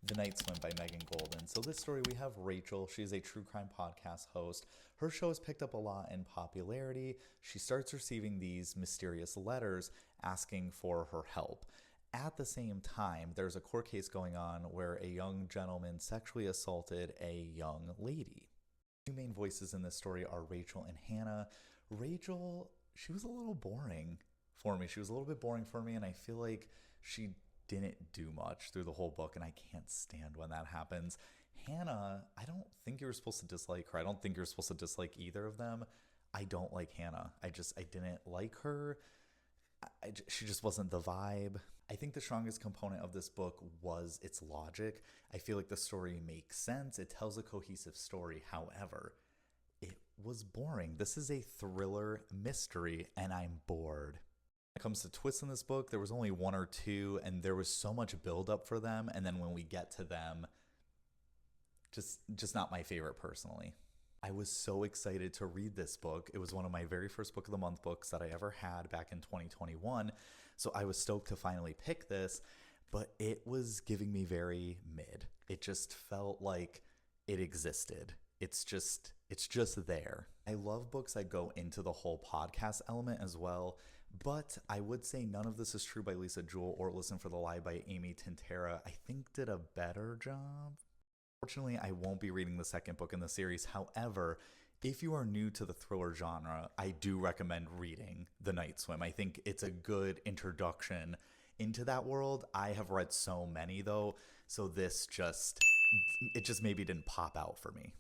The Night Swim by Megan Goldin. So this story, we have Rachel. She's a true crime podcast host. Her show has picked up a lot in popularity. She starts receiving these mysterious letters asking for her help. At the same time, there's a court case going on where a young gentleman sexually assaulted a young lady. Two main voices in this story are Rachel and Hannah. Rachel, she was a little boring for me. She was a little bit boring for me, and I feel like she didn't do much through the whole book, and I can't stand when that happens. Hannah, I don't think you were supposed to dislike her. I don't think you're supposed to dislike either of them. I don't like Hannah. I didn't like her. She just wasn't the vibe. I think the strongest component of this book was its logic. I feel like the story makes sense. It tells a cohesive story. However, it was boring. This is a thriller mystery, and I'm bored. When it comes to twists in this book, there was only one or two, and there was so much build-up for them, and then when we get to them, just not my favorite personally. I was so excited to read this book. It was one of my very first book of the month books that I ever had back in 2021. So I was stoked to finally pick this, but it was giving me very mid. It just felt like it existed. It's just there. I love books that go into the whole podcast element as well, but I would say None of This Is True by Lisa Jewell or Listen for the Lie by Amy Tintera, I think did a better job. Fortunately, I won't be reading the second book in the series. However, if you are new to the thriller genre, I do recommend reading The Night Swim. I think it's a good introduction into that world. I have read so many though, so it just maybe didn't pop out for me.